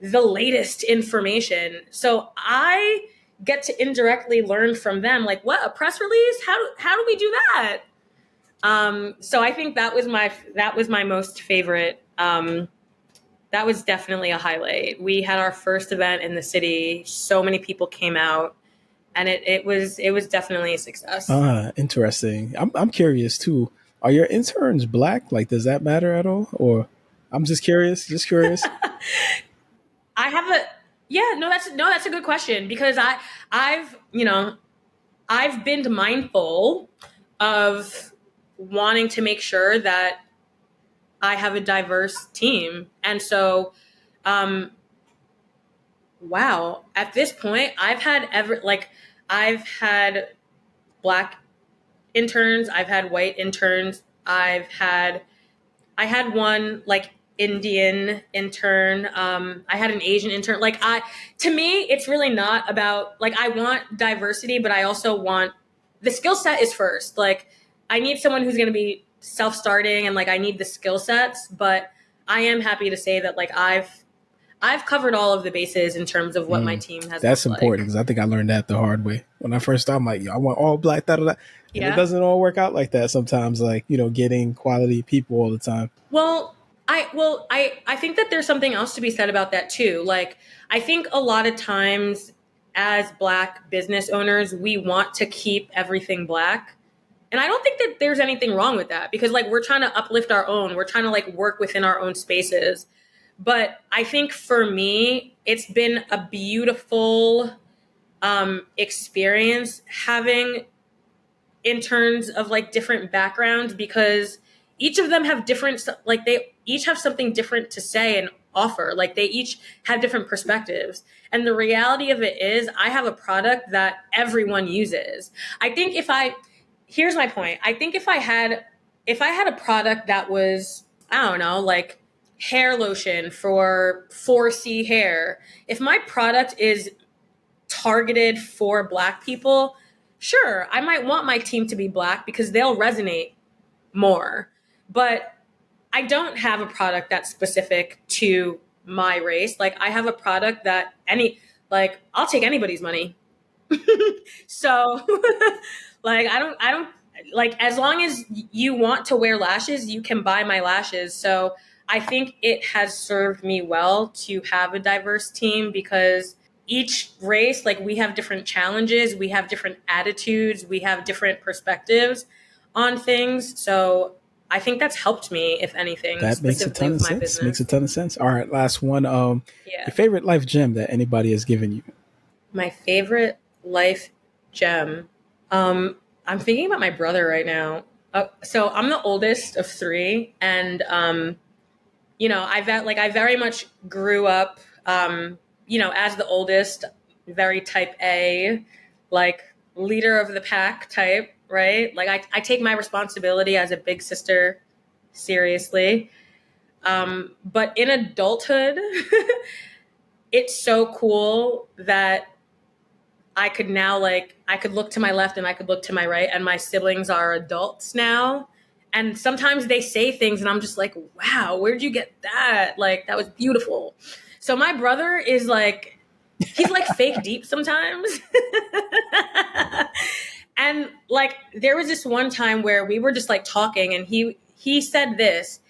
the latest information. So I get to indirectly learn from them. Like, what, a press release? How do we do that? So I think that was my most favorite. That was definitely a highlight. We had our first event in the city. So many people came out, and it was definitely a success. Interesting. I'm curious too. Are your interns Black? Like, does that matter at all? Or I'm just curious. Just curious. I have a yeah. No, that's a good question because I've been mindful of wanting to make sure that I have a diverse team. And so, wow, at this point, I've had Black interns, I've had white interns, I had one like Indian intern, I had an Asian intern. Like, to me, it's really not about, like, I want diversity, but I also want, the skill set is first. Like, I need someone who's going to be self-starting and like I need the skill sets, but I am happy to say that like I've covered all of the bases in terms of what my team has. That's important because I think I learned that the hard way. When I first started, I'm like, I want all Black, da, da, da. And it doesn't all work out like that sometimes, like, getting quality people all the time. Well, I think that there's something else to be said about that too. Like, I think a lot of times as Black business owners, we want to keep everything Black. And I don't think that there's anything wrong with that because like we're trying to uplift our own, we're trying to like work within our own spaces. But I think for me, it's been a beautiful experience having interns of like different backgrounds because each of them have different, like they each have something different to say and offer. Like they each have different perspectives. And the reality of it is I have a product that everyone uses. I think here's my point. I think if I had a product that was, I don't know, like hair lotion for 4C hair, if my product is targeted for Black people, sure, I might want my team to be Black because they'll resonate more. But I don't have a product that's specific to my race. Like I have a product that like I'll take anybody's money. So like I don't like, as long as you want to wear lashes, you can buy my lashes. So I think it has served me well to have a diverse team, because each race, like, we have different challenges, we have different attitudes, we have different perspectives on things. So I think that's helped me, if anything, That makes a specifically ton of with my sense. Makes a business. ton of sense. All right, last one. Yeah. Your favorite life gem that anybody has given you? My favorite life gem. I'm thinking about my brother right now. So I'm the oldest of three, and I very much grew up, as the oldest, very type A, like leader of the pack type, right? Like I take my responsibility as a big sister seriously. But in adulthood, it's so cool that I could look to my left and I could look to my right, and my siblings are adults now. And sometimes they say things and I'm just like, wow, where'd you get that? Like, that was beautiful. So my brother is like, he's like fake deep sometimes. And like, there was this one time where we were just like talking, and he said this.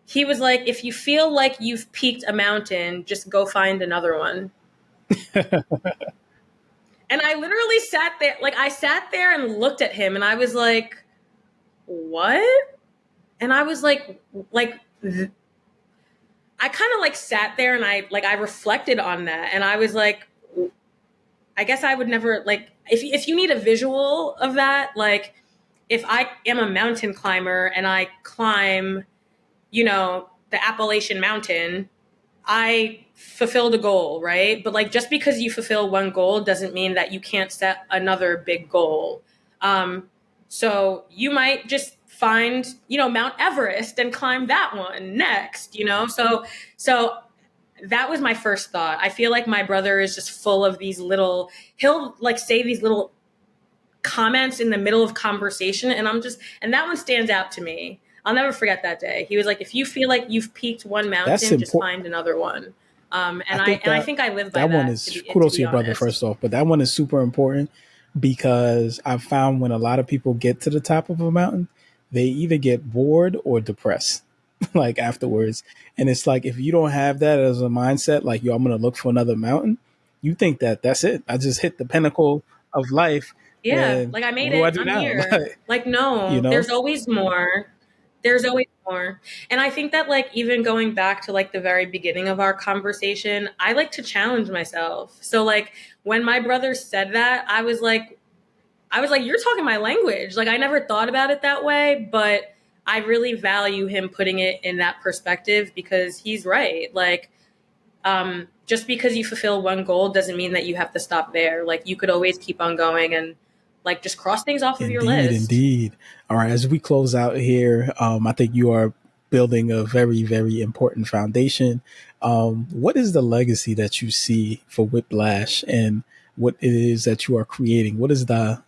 He was like, if you feel like you've peaked a mountain, just go find another one. And I literally sat there and looked at him, and I was like, what? And I was I kind of like sat there, and I reflected on that, and I was like, I guess I would never, like, if you need a visual of that, like, if I am a mountain climber and I climb, the Appalachian Mountain, I fulfilled a goal, right? But like, just because you fulfill one goal doesn't mean that you can't set another big goal. So you might just find, Mount Everest and climb that one next, So that was my first thought. I feel like my brother is just full of these little, he'll like say these little comments in the middle of conversation, and that one stands out to me. I'll never forget that day. He was like, if you feel like you've peaked one That's mountain, just important. find another one. I I think I live by that one that, is to kudos to be your brother honest. first off, but that one is super important because I've found when a lot of people get to the top of a mountain, they either get bored or depressed like afterwards. And it's like if you don't have that as a mindset, like yo, I'm gonna look for another mountain, you think that that's it. I just hit the pinnacle of life. Yeah, And like, I what made do I it. do I'm now? here. Like, you no, know? there's always more. There's always more. And I think that, like, even going back to like the very beginning of our conversation, I like to challenge myself. So like, when my brother said that, I was like, you're talking my language. Like, I never thought about it that way, but I really value him putting it in that perspective, because he's right. Like, just because you fulfill one goal doesn't mean that you have to stop there. Like, you could always keep on going and like just cross things off of your Indeed, list. indeed. All right, as we close out here, I think you are building a very, very important foundation. What is the legacy that you see for Whipped Lash and what it is that you are creating? What is the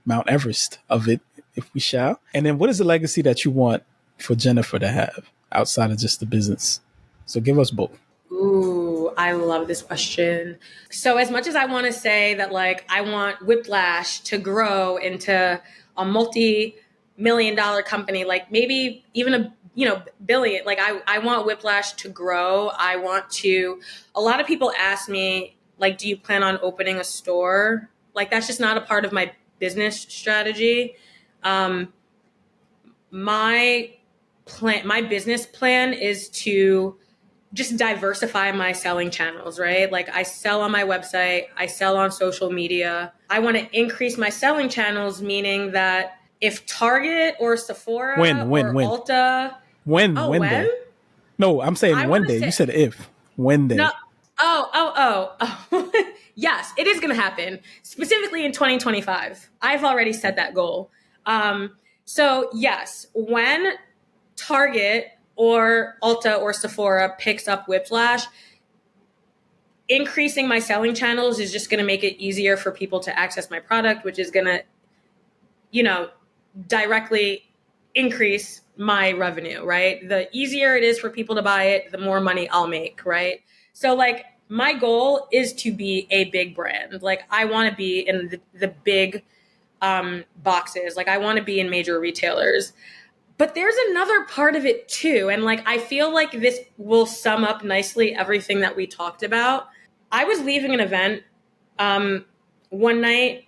Mount Everest of it, if we shall? And then what is the legacy that you want for Jennifer to have outside of just the business? So give us both. Ooh, I love this question. So as much as I want to say that, like, I want Whipped Lash to grow into a multi-million dollar company, like maybe even a, billion, like I want Whipped Lash to grow. A lot of people ask me, like, do you plan on opening a store? Like, that's just not a part of my business strategy. Um, my business plan is to just diversify my selling channels, right? Like, I sell on my website, I sell on social media. I want to increase my selling channels, meaning that if Target or Sephora or When? Ulta, oh, When when? day? No, I'm saying I one want to day. You say, said if. When no, day? oh. Yes, it is going to happen, specifically in 2025. I've already set that goal. So yes, when Target or Ulta or Sephora picks up Whipped Lash, increasing my selling channels is just going to make it easier for people to access my product, which is going to, directly increase my revenue, right? The easier it is for people to buy it, the more money I'll make, right? So like, my goal is to be a big brand. Like I want to be in the big boxes. Like I want to be in major retailers. But there's another part of it too. And like, I feel like this will sum up nicely everything that we talked about. I was leaving an event one night.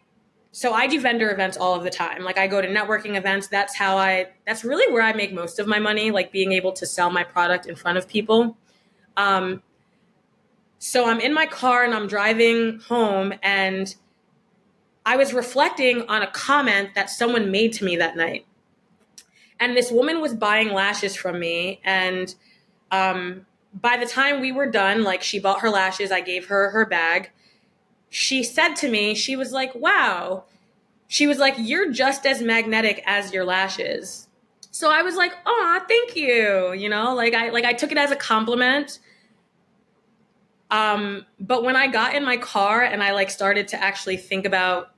So I do vendor events all of the time. Like I go to networking events. That's really where I make most of my money, like being able to sell my product in front of people. So I'm in my car and I'm driving home, and I was reflecting on a comment that someone made to me that night. And this woman was buying lashes from me. And by the time we were done, like she bought her lashes, I gave her her bag. She said to me, she was like, wow. She was like, you're just as magnetic as your lashes. So I was like, oh, thank you. You know, like I took it as a compliment. But when I got in my car and I like started to actually think about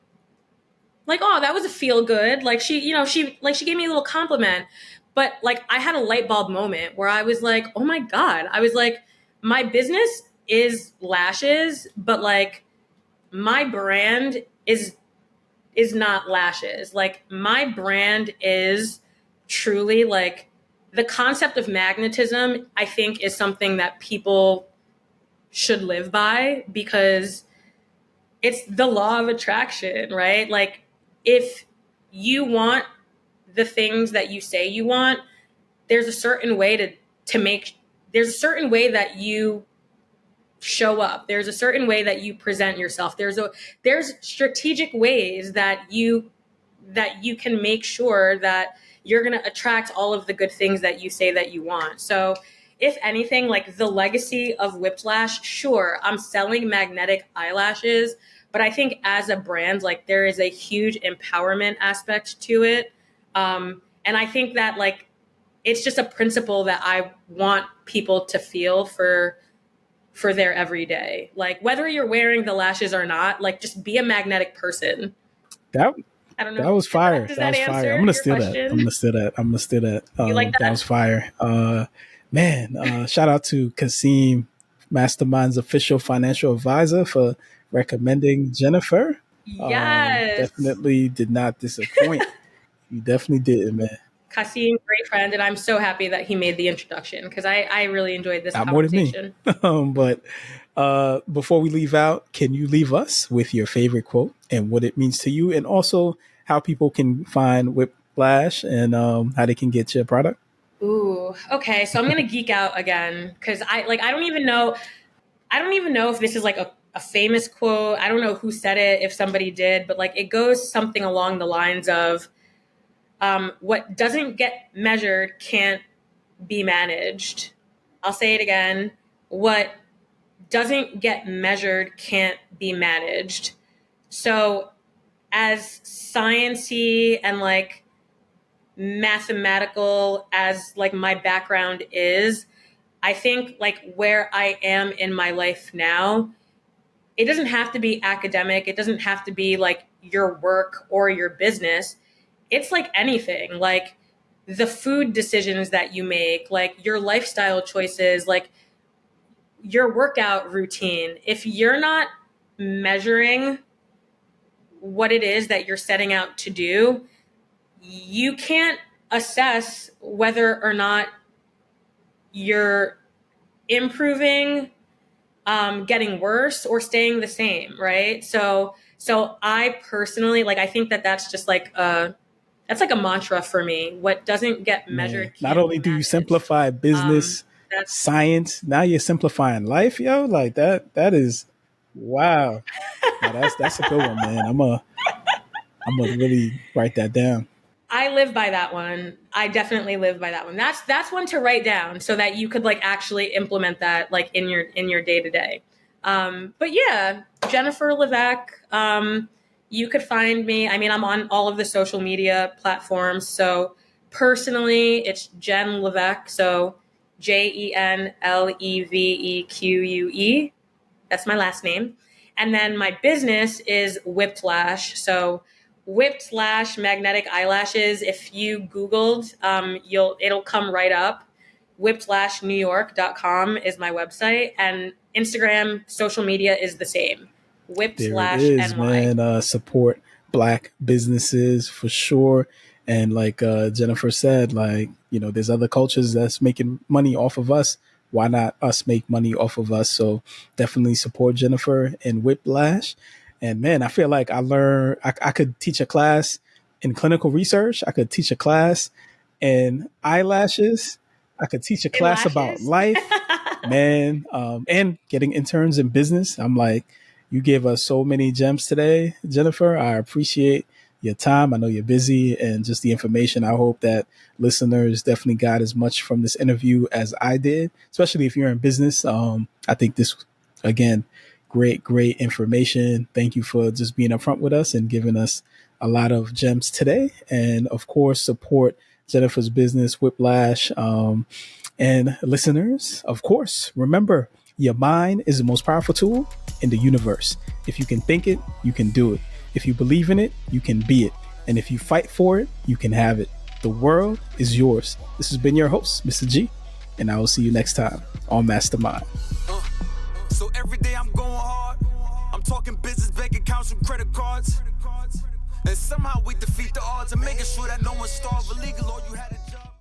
like, oh, that was a feel good. Like she gave me a little compliment, but like I had a light bulb moment where I was like, oh my God, I was like, my business is lashes, but like my brand is not lashes. Like my brand is truly like the concept of magnetism, I think is something that people should live by because it's the law of attraction, right? Like if you want the things that you say you want, there's a certain way there's a certain way that you show up. There's a certain way that you present yourself. There's strategic ways that you can make sure that you're going to attract all of the good things that you say that you want. So if anything, like the legacy of Whipped Lash, sure, I'm selling magnetic eyelashes, but I think as a brand, like there is a huge empowerment aspect to it. And I think that like, it's just a principle that I want people to feel for their everyday. Like whether you're wearing the lashes or not, like just be a magnetic person. That I don't know. that was fire. Does That was answer fire. I'm gonna your steal that. question? I'm gonna steal that. I'm gonna steal that. You like that? That was fire. Man, shout out to Kasim, MasterMind's official financial advisor, for recommending Jennifer. Yes. Definitely did not disappoint. You definitely did, man. Kasim, great friend, and I'm so happy that he made the introduction because I really enjoyed this Not more than me. conversation. But before we leave out, can you leave us with your favorite quote and what it means to you, and also how people can find Whipped Lash and how they can get your product? Ooh, okay. So I'm gonna geek out again because I don't even know if this is like a famous quote. I don't know who said it, if somebody did, but like it goes something along the lines of what doesn't get measured can't be managed. I'll say it again. What doesn't get measured can't be managed. So as sciencey and like mathematical as like my background is, I think like where I am in my life now, it doesn't have to be academic. It doesn't have to be like your work or your business. It's like anything, like the food decisions that you make, like your lifestyle choices, like your workout routine. If you're not measuring what it is that you're setting out to do, you can't assess whether or not you're improving, getting worse, or staying the same, right? So I personally like. I think that that's just like that's like a mantra for me. What doesn't get measured. Man, not only do you simplify business, science, now you're simplifying life, yo. Like that. That is wow. No, that's a good one, man. I'm gonna really write that down. I live by that one. I definitely live by that one. That's one to write down so that you could like actually implement that like in your day to day. But yeah, Jennifer Leveque. You could find me. I mean, I'm on all of the social media platforms. So personally, it's Jen Leveque. So JenLeveque. That's my last name. And then my business is Whipped Lash. So Whipped Lash magnetic eyelashes. If you Googled, it'll come right up. WhippedLashNewYork.com is my website. And Instagram, social media is the same. Whipped There it Lash is, NY. man. Support Black businesses for sure. And like Jennifer said, like, there's other cultures that's making money off of us. Why not us make money off of us? So definitely support Jennifer and Whipped Lash. And man, I feel like I could teach a class in clinical research. I could teach a class in eyelashes. I could teach a class about Eyelashes. life, man. And getting interns in business. I'm like, you gave us so many gems today, Jennifer. I appreciate your time. I know you're busy and just the information. I hope that listeners definitely got as much from this interview as I did, especially if you're in business. I think this, again, great information. Thank you for just being upfront with us and giving us a lot of gems today. And of course, support Jennifer's business, Whipped Lash. And listeners, of course, remember, your mind is the most powerful tool in the universe. If you can think it, you can do it. If you believe in it, you can be it. And if you fight for it, you can have it. The world is yours. This has been your host, Mr. G, and I will see you next time on MasterMine. So every day I'm going hard. I'm talking business, bank accounts, and credit cards. And somehow we defeat the odds and making sure that no one starves illegal or you had a job.